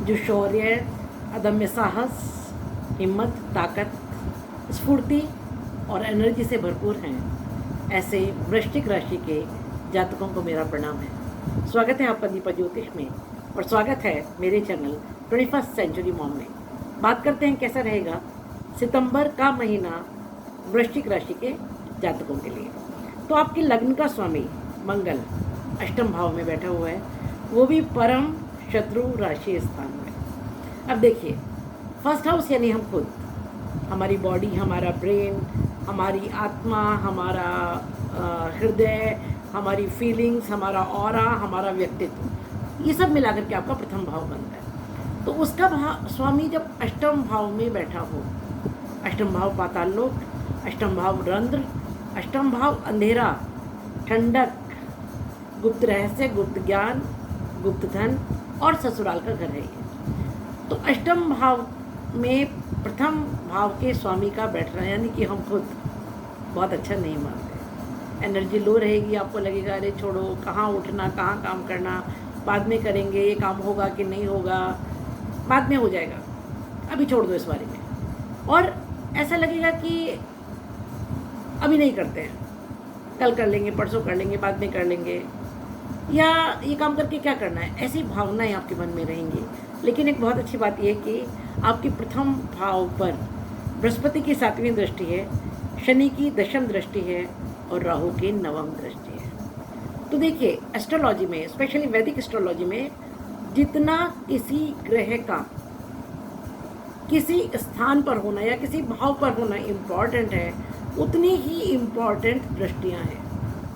जो शौर्य, अदम्य साहस, हिम्मत, ताकत, स्फूर्ति और एनर्जी से भरपूर हैं, ऐसे वृश्चिक राशि के जातकों को मेरा प्रणाम है। स्वागत है आपका दीपा ज्योतिष में और स्वागत है मेरे चैनल 21st सेंचुरी मॉम में। बात करते हैं कैसा रहेगा सितंबर का महीना वृश्चिक राशि के जातकों के लिए। तो आपके लग्न का स्वामी मंगल अष्टम भाव में बैठा हुआ है, वो भी परम शत्रु राशि स्थान में। अब देखिए, फर्स्ट हाउस यानी हम खुद, हमारी बॉडी, हमारा ब्रेन, हमारी आत्मा, हमारा हृदय, हमारी फीलिंग्स, हमारा ऑरा, हमारा व्यक्तित्व, ये सब मिलाकर के आपका प्रथम भाव बनता है। तो उसका स्वामी जब अष्टम भाव में बैठा हो, अष्टम भाव पाताल लोक, अष्टम भाव रंध्र, अष्टम भाव अंधेरा, ठंडक, गुप्त रहस्य, गुप्त ज्ञान, गुप्त धन और ससुराल का घर है ये। तो अष्टम भाव में प्रथम भाव के स्वामी का बैठना, यानी कि हम खुद बहुत अच्छा नहीं मानते। एनर्जी लो रहेगी, आपको लगेगा अरे छोड़ो, कहाँ उठना, कहाँ काम करना, बाद में करेंगे, ये काम होगा कि नहीं होगा, बाद में हो जाएगा, अभी छोड़ दो इस बारे में। और ऐसा लगेगा कि अभी नहीं करते हैं, कल कर लेंगे, परसों कर लेंगे, बाद में कर लेंगे, या ये काम करके क्या करना है, ऐसी भावनाएं आपके मन में रहेंगी। लेकिन एक बहुत अच्छी बात यह है कि आपकी प्रथम भाव पर बृहस्पति की 7वीं दृष्टि है, शनि की 10वीं दृष्टि है और राहु की 9वीं दृष्टि है। तो देखिए, एस्ट्रोलॉजी में, स्पेशली वैदिक एस्ट्रोलॉजी में, जितना किसी ग्रह का किसी स्थान पर होना या किसी भाव पर होना इम्पॉर्टेंट है, उतनी ही इम्पॉर्टेंट दृष्टियां हैं,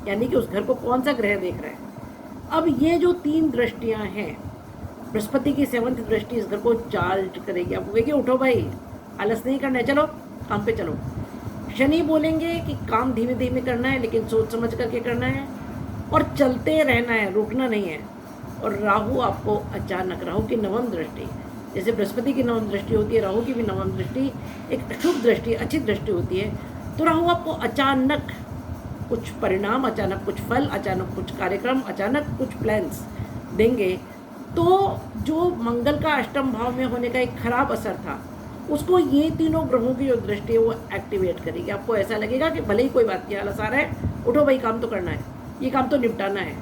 यानी कि उस घर को कौन सा ग्रह देख रहा है। अब ये जो 3 दृष्टियां हैं, बृहस्पति की 7th दृष्टि इस घर को चार्ज करेगी, आपको कहेगी उठो भाई, आलस नहीं करना है, चलो काम पे चलो। शनि बोलेंगे कि काम धीमे धीमे करना है, लेकिन सोच समझ करके करना है और चलते रहना है, रुकना नहीं है। और राहु आपको अचानक, राहु की 9वीं दृष्टि, जैसे बृहस्पति की 9वीं दृष्टि होती है, राहु की भी 9वीं दृष्टि एक शुभ दृष्टि, अच्छी दृष्टि होती है। तो राहु आपको अचानक कुछ परिणाम, अचानक कुछ फल, अचानक कुछ कार्यक्रम, अचानक कुछ प्लान्स देंगे। तो जो मंगल का अष्टम भाव में होने का एक खराब असर था, उसको ये तीनों ग्रहों की जो दृष्टि है वो एक्टिवेट करेगी। आपको ऐसा लगेगा कि भले ही कोई बात नहीं, आलस आ रहा है, उठो भाई, काम तो करना है, ये काम तो निपटाना है,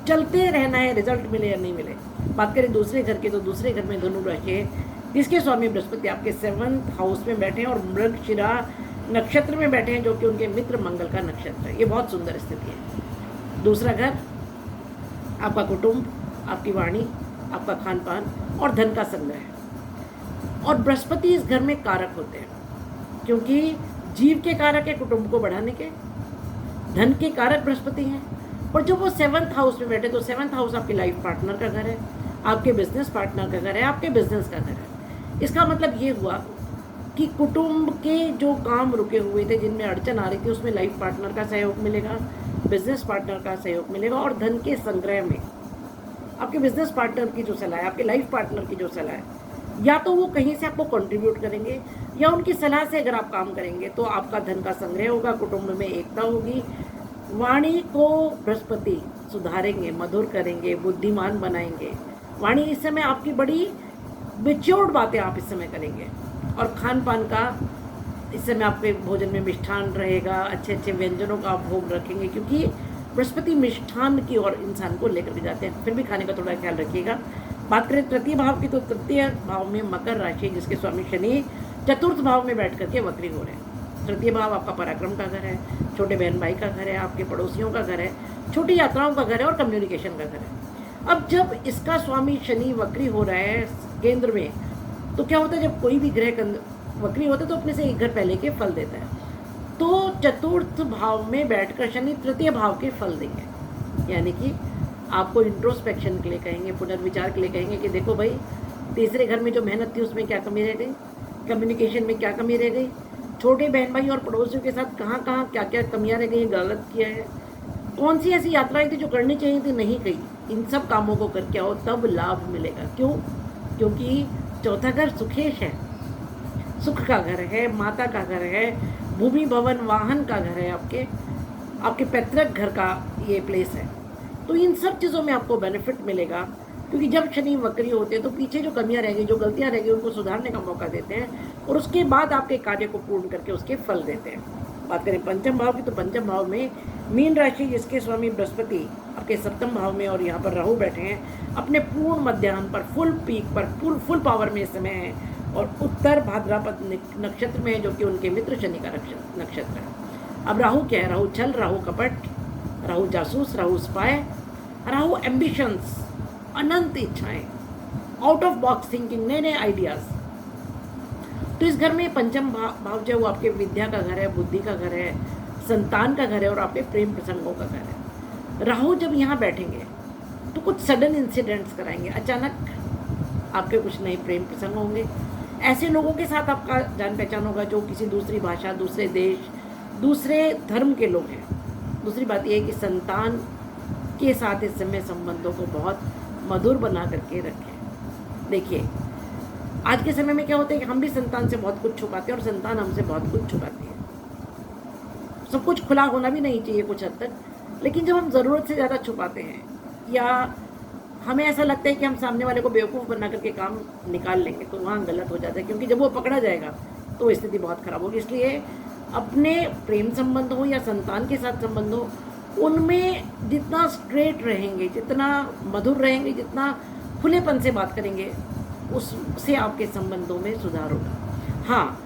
चलते रहना है, रिजल्ट मिले या नहीं मिले। बात करें दूसरे घर की, तो दूसरे घर में धनु राशि है, जिसके स्वामी बृहस्पति आपके 7th हाउस में बैठे हैं और मृगशिरा नक्षत्र में बैठे हैं, जो कि उनके मित्र मंगल का नक्षत्र है। ये बहुत सुंदर स्थिति है। दूसरा घर आपका कुटुंब, आपकी वाणी, आपका खान पान और धन का संग्रह। और बृहस्पति इस घर में कारक होते हैं, क्योंकि जीव के कारक है, कुटुंब को बढ़ाने के, धन के कारक बृहस्पति हैं। और जब वो 7th हाउस में बैठे, तो 7th हाउस आपके लाइफ पार्टनर का घर है, आपके बिजनेस पार्टनर का घर है, आपके बिजनेस का घर है। इसका मतलब ये हुआ कि कुटुंब के जो काम रुके हुए थे, जिनमें अड़चन आ रही थी, उसमें लाइफ पार्टनर का सहयोग मिलेगा, बिजनेस पार्टनर का सहयोग मिलेगा। और धन के संग्रह में आपके बिजनेस पार्टनर की जो सलाह है, आपके लाइफ पार्टनर की जो सलाह है, या तो वो कहीं से आपको कंट्रीब्यूट करेंगे, या उनकी सलाह से अगर आप काम करेंगे तो आपका धन का संग्रह होगा, कुटुंब में एकता होगी। वाणी को बृहस्पति सुधारेंगे, मधुर करेंगे, बुद्धिमान बनाएंगे। वाणी इस समय आपकी बड़ी मेच्योर्ड बातें आप इस समय करेंगे। और खान पान का इस समय आपके भोजन में मिष्ठान रहेगा, अच्छे अच्छे व्यंजनों का आप भोग रखेंगे, क्योंकि बृहस्पति मिष्ठान की ओर इंसान को लेकर के जाते हैं। फिर भी खाने का थोड़ा ख्याल रखिएगा। बात करें तृतीय भाव की, तो तृतीय भाव में मकर राशि, जिसके स्वामी शनि 4th भाव में बैठ करके वक्री हो रहे हैं। तृतीय भाव आपका पराक्रम का घर है, छोटे बहन भाई का घर है, आपके पड़ोसियों का घर है, छोटी यात्राओं का घर है और कम्युनिकेशन का घर है। अब जब इसका स्वामी शनि वक्री हो रहा है केंद्र में, तो क्या होता है, जब कोई भी ग्रह वक्री होता है तो अपने से एक घर पहले के फल देता है। तो 4th भाव में बैठकर शनि 3य भाव के फल देंगे, यानी कि आपको इंट्रोस्पेक्शन के लिए कहेंगे, पुनर्विचार के लिए कहेंगे कि देखो भाई, तीसरे घर में जो मेहनत थी उसमें क्या कमी रह गई, कम्युनिकेशन में क्या कमी रह गई, छोटे बहन भाई और पड़ोसियों के साथ कहाँ कहाँ क्या क्या कमियाँ रह गई, गलत किया है, कौन सी ऐसी यात्राएं थी जो करनी चाहिए थी नहीं गई, इन सब कामों को करके आओ, तब लाभ मिलेगा। क्यों? क्योंकि 4था घर सुखेश है, सुख का घर है, माता का घर है, भूमि भवन वाहन का घर है, आपके पैतृक घर का ये प्लेस है। तो इन सब चीज़ों में आपको बेनिफिट मिलेगा। क्योंकि जब शनि वक्री होते हैं तो पीछे जो कमियां रहेंगी, जो गलतियां रहेंगी, उनको सुधारने का मौका देते हैं और उसके बाद आपके कार्य को पूर्ण करके उसके फल देते हैं। बात करें पंचम भाव की, तो पंचम भाव में मीन राशि जिसके स्वामी बृहस्पति आपके सप्तम भाव में और यहाँ पर राहु बैठे हैं, अपने पूर्ण मध्याह्न पर, फुल पीक पर, फुल पावर में इस समय है और उत्तर भाद्रपद नक्षत्र में है, जो कि उनके मित्र शनि का नक्षत्र है। अब राहु क्या है? राहु छल, राहु कपट, राहु जासूस, राहु स्पाई, राहु एम्बिशंस, अनंत इच्छाएं, आउट ऑफ बॉक्स थिंकिंग, नए नए आइडियाज। तो इस घर में पंचम भाव जो है वो आपके विद्या का घर है, बुद्धि का घर है, संतान का घर है और आपके प्रेम प्रसंगों का घर है। राहु जब यहाँ बैठेंगे तो कुछ सडन इंसिडेंट्स कराएंगे, अचानक आपके कुछ नए प्रेम प्रसंग होंगे। ऐसे लोगों के साथ आपका जान पहचान होगा जो किसी दूसरी भाषा, दूसरे देश, दूसरे धर्म के लोग हैं। दूसरी बात यह है कि संतान के साथ इस समय संबंधों को बहुत मधुर बना करके रखें। देखिए, आज के समय में क्या होता है कि हम भी संतान से बहुत कुछ छुपाते हैं और संतान हमसे बहुत कुछ छुपाती है। सब कुछ खुला होना भी नहीं चाहिए कुछ हद तक, लेकिन जब हम ज़रूरत से ज़्यादा छुपाते हैं या हमें ऐसा लगता है कि हम सामने वाले को बेवकूफ़ बना करके काम निकाल लेंगे, तो वहाँ गलत हो जाता है, क्योंकि जब वो पकड़ा जाएगा तो स्थिति बहुत ख़राब होगी। इसलिए अपने प्रेम संबंध हो या संतान के साथ संबंध हो, उनमें जितना स्ट्रेट रहेंगे, जितना मधुर रहेंगे, जितना खुलेपन से बात करेंगे, उससे आपके संबंधों में सुधार होगा। हाँ,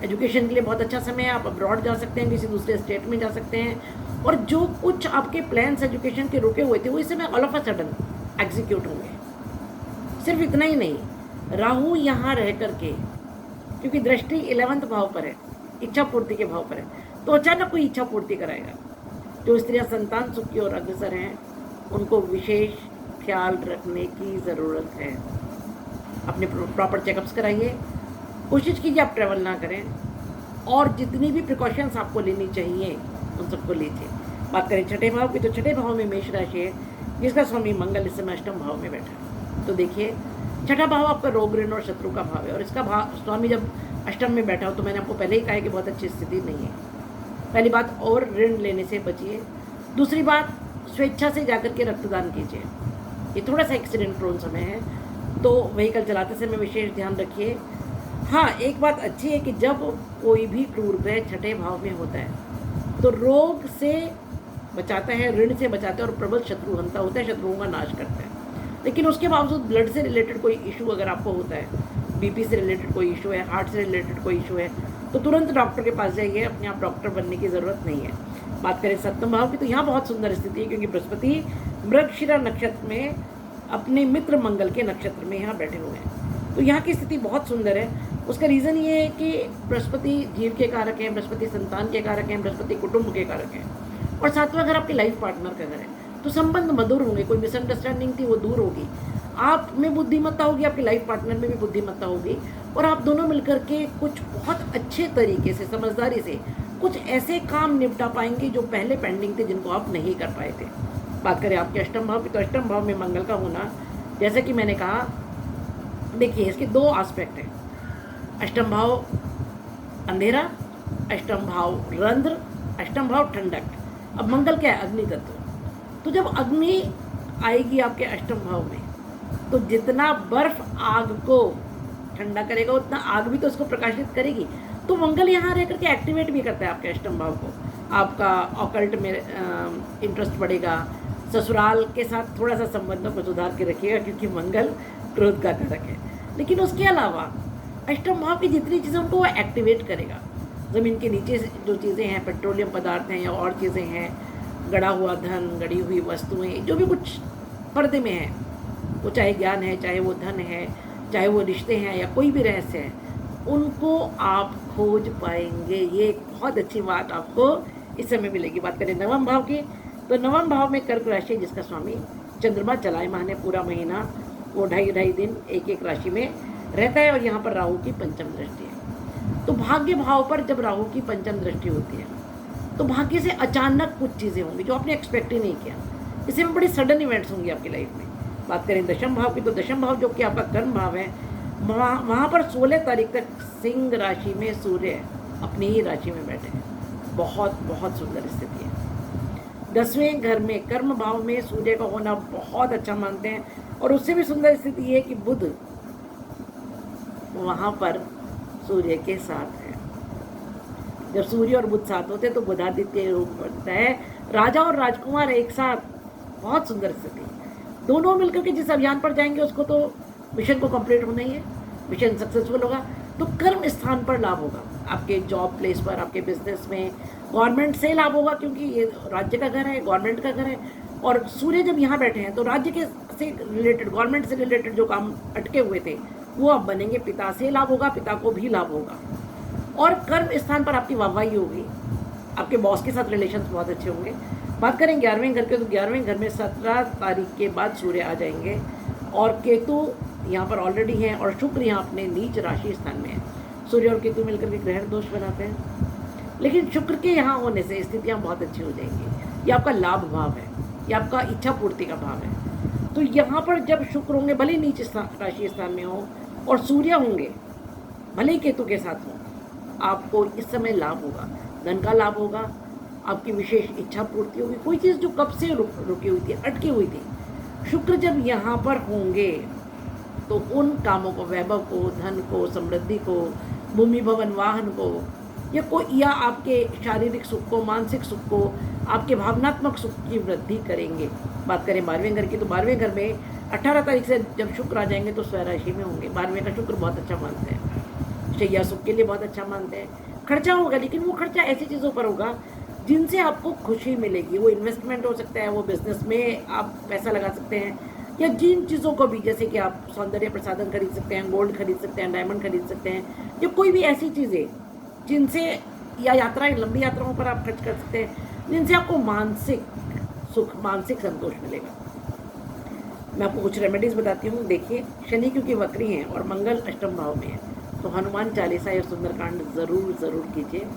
एजुकेशन के लिए बहुत अच्छा समय है, आप अब्रॉड जा सकते हैं, किसी दूसरे स्टेट में जा सकते हैं और जो कुछ आपके प्लान्स एजुकेशन के रुके हुए थे वो इस समय all of a sudden execute होंगे। सिर्फ इतना ही नहीं, राहु यहाँ रह करके, क्योंकि दृष्टि 11वें भाव पर है, इच्छा पूर्ति के भाव पर है, तो अचानक कोई इच्छा पूर्ति कराएगा। जो स्त्रियाँ संतान सुख की ओर अग्रसर हैं उनको विशेष ख्याल रखने की ज़रूरत है। अपने प्रॉपर चेकअप्स कराइए, कोशिश कीजिए आप ट्रैवल ना करें और जितनी भी प्रिकॉशंस आपको लेनी चाहिए उन सबको लीजिए। बात करें छठे भाव की, तो छठे भाव में मेष राशि है जिसका स्वामी मंगल इस समय अष्टम भाव में बैठा है। तो देखिए, छठा भाव आपका रोग, ऋण और शत्रु का भाव है और इसका भाव स्वामी जब अष्टम में बैठा हो तो मैंने आपको पहले ही कहा है कि बहुत अच्छी स्थिति नहीं है। पहली बात, और ऋण लेने से बचिए। दूसरी बात, स्वेच्छा से जाकर के रक्तदान कीजिए। ये थोड़ा सा एक्सीडेंट प्रोन समय है, तो व्हीकल चलाते समय विशेष ध्यान रखिए। हाँ, एक बात अच्छी है कि जब कोई भी क्रूर ग्रह छठे भाव में होता है तो रोग से बचाता है, ऋण से बचाता है और प्रबल शत्रु हंता होता है, शत्रुओं का नाश करता है। लेकिन उसके बावजूद ब्लड से रिलेटेड कोई इशू अगर आपको होता है, बीपी से रिलेटेड कोई इशू है, हार्ट से रिलेटेड कोई इशू है, तो तुरंत डॉक्टर के पास जाइए, अपने आप डॉक्टर बनने की ज़रूरत नहीं है। बात करें सप्तम भाव की, तो यहाँ बहुत सुंदर स्थिति है क्योंकि बृहस्पति मृगशिरा नक्षत्र में अपने मित्र मंगल के नक्षत्र में यहाँ बैठे हुए हैं। तो यहाँ की स्थिति बहुत सुंदर है। उसका रीज़न ये है कि बृहस्पति जीव के कारक हैं, बृहस्पति संतान के कारक हैं, बृहस्पति कुटुंब के कारक हैं और सातवां घर आपके लाइफ पार्टनर का घर है। तो संबंध मधुर होंगे, कोई मिसअंडरस्टैंडिंग थी वो दूर होगी, आप में बुद्धिमत्ता होगी, आपके लाइफ पार्टनर में भी बुद्धिमत्ता होगी और आप दोनों मिलकर के कुछ बहुत अच्छे तरीके से, समझदारी से कुछ ऐसे काम निपटा पाएंगे जो पहले पेंडिंग थे, जिनको आप नहीं कर पाए थे। बात करें आपके अष्टम भाव की, तो अष्टम भाव में मंगल का होना, जैसे कि मैंने कहा, देखिए इसके दो एस्पेक्ट हैं। अष्टम भाव अंधेरा, अष्टम भाव रंध्र, अष्टम भाव ठंडक। अब मंगल क्या है? अग्नि तत्व। तो जब अग्नि आएगी आपके अष्टम भाव में तो जितना बर्फ आग को ठंडा करेगा उतना आग भी तो उसको प्रकाशित करेगी। तो मंगल यहाँ रह करके एक्टिवेट भी करता है आपके अष्टम भाव को। आपका ऑकल्ट में इंटरेस्ट बढ़ेगा। ससुराल के साथ थोड़ा सा संबंधों को सुधार के रखिएगा क्योंकि मंगल क्रोध का कारक है। लेकिन उसके अलावा अष्टम भाव की जितनी चीज़ें उनको वो एक्टिवेट करेगा। ज़मीन के नीचे जो चीज़ें हैं, पेट्रोलियम पदार्थ हैं या और चीज़ें हैं, गड़ा हुआ धन, गड़ी हुई वस्तुएं, जो भी कुछ पर्दे में है, वो चाहे ज्ञान है, चाहे वो धन है, चाहे वो रिश्ते हैं या कोई भी रहस्य है, उनको आप खोज पाएंगे। ये एक बहुत अच्छी बात आपको इस समय मिलेगी। बात करें नवम भाव की, तो नवम भाव में कर्क राशि जिसका स्वामी चंद्रमा चलायमान है पूरा महीना, वो 2.5 दिन एक एक राशि में रहता है और यहाँ पर राहु की पंचम दृष्टि है। तो भाग्य भाव पर जब राहु की पंचम दृष्टि होती है तो भाग्य से अचानक कुछ चीज़ें होंगी जो आपने एक्सपेक्ट ही नहीं किया। इसमें बड़ी सडन इवेंट्स होंगी आपकी लाइफ में। बात करें दशम भाव की, तो दशम भाव जो कि आपका कर्म भाव है, वहाँ पर 16 तारीख तक सिंह राशि में सूर्य अपनी ही राशि में बैठे हैं। बहुत बहुत सुंदर स्थिति है। 10वें घर में कर्म भाव में सूर्य का होना बहुत अच्छा मानते हैं। और उससे भी सुंदर स्थिति ये है कि बुध वहाँ पर सूर्य के साथ है। जब सूर्य और बुध साथ होते हैं तो बुधादित्य रूप बनता है, राजा और राजकुमार एक साथ, बहुत सुंदर स्थिति। दोनों मिलकर के जिस अभियान पर जाएंगे उसको तो मिशन को कंप्लीट होना ही है, मिशन सक्सेसफुल होगा। तो कर्म स्थान पर लाभ होगा, आपके जॉब प्लेस पर, आपके बिजनेस में, गवर्नमेंट से लाभ होगा क्योंकि ये राज्य का घर है, गवर्नमेंट का घर है। और सूर्य जब यहाँ बैठे हैं तो राज्य के से रिलेटेड, गवर्नमेंट से रिलेटेड जो काम अटके हुए थे वो अब बनेंगे। पिता से लाभ होगा, पिता को भी लाभ होगा। और कर्म स्थान पर आपकी वाहवाही होगी, आपके बॉस के साथ रिलेशंस बहुत अच्छे होंगे। बात करें 11वें घर के, तो 11वें घर में 17 तारीख के बाद सूर्य आ जाएंगे और केतु यहाँ पर ऑलरेडी हैं और शुक्र यहाँ अपने नीच राशि स्थान में है। सूर्य और केतु मिलकर के ग्रहण दोष बनाते हैं, लेकिन शुक्र के यहाँ होने से स्थितियाँ बहुत अच्छी हो जाएंगी। ये आपका लाभ भाव है, ये आपका इच्छा पूर्ति का भाव है। तो यहाँ पर जब शुक्र होंगे, भले नीच राशि स्थान में हो, और सूर्य होंगे भले ही केतु के साथ हो, आपको इस समय लाभ होगा, धन का लाभ होगा, आपकी विशेष इच्छा पूर्ति होगी। कोई चीज़ जो कब से रुकी हुई थी, अटकी हुई थी, शुक्र जब यहाँ पर होंगे तो उन कामों को, वैभव को, धन को, समृद्धि को, भूमि भवन वाहन को, या आपके शारीरिक सुख को, मानसिक सुख को, आपके भावनात्मक सुख की वृद्धि करेंगे। बात करें 12वें घर की, तो 12वें घर में 18 तारीख से जब शुक्र आ जाएंगे तो स्वराशि में होंगे। 12वें का शुक्र बहुत अच्छा मानते हैं, शैया सुख के लिए बहुत अच्छा मानते हैं। खर्चा होगा, लेकिन वो खर्चा ऐसी चीज़ों पर होगा जिनसे आपको खुशी मिलेगी। वो इन्वेस्टमेंट हो सकता है, वो बिजनेस में आप पैसा लगा सकते हैं, या जिन चीज़ों को भी, जैसे कि आप सौंदर्य प्रसाधन खरीद सकते हैं, गोल्ड खरीद सकते हैं, डायमंड खरीद सकते हैं, या कोई भी ऐसी चीज़ें जिनसे, या यात्राएं, लंबी यात्राओं पर आप खर्च कर सकते हैं, जिनसे आपको मानसिक सुख, मानसिक संतोष मिलेगा। मैं आपको कुछ रेमेडीज़ बताती हूँ। देखिए, शनि क्योंकि वक्री हैं और मंगल अष्टम भाव में है, तो हनुमान चालीसा या सुंदरकांड ज़रूर कीजिए।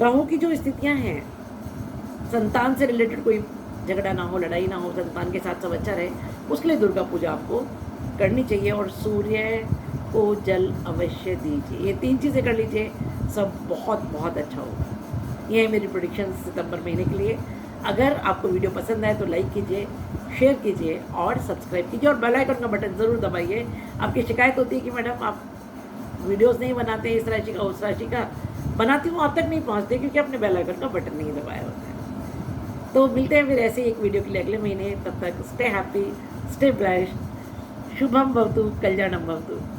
राहु की जो स्थितियाँ हैं, संतान से रिलेटेड कोई झगड़ा ना हो, लड़ाई ना हो, संतान के साथ सब अच्छा रहे, उसके लिए दुर्गा पूजा आपको करनी चाहिए। और सूर्य को जल अवश्य दीजिए। ये 3 चीज़ें कर लीजिए, सब बहुत बहुत अच्छा होगा। ये है मेरी प्रेडिक्शन सितंबर महीने के लिए। अगर आपको वीडियो पसंद आए तो लाइक कीजिए, शेयर कीजिए और सब्सक्राइब कीजिए, और बेल आइकन का बटन ज़रूर दबाइए। आपकी शिकायत होती है कि मैडम आप वीडियोज़ नहीं बनाते, इस राशि का, उस राशि का। बनाती हूँ, आप तक नहीं पहुँचते क्योंकि आपने बेल आइकन का बटन नहीं दबाया होता है। तो मिलते हैं फिर ऐसे एक वीडियो के लिए अगले महीने। तब तक stay happy, stay blessed, Shubham भवतु, कल्याणम भवतु।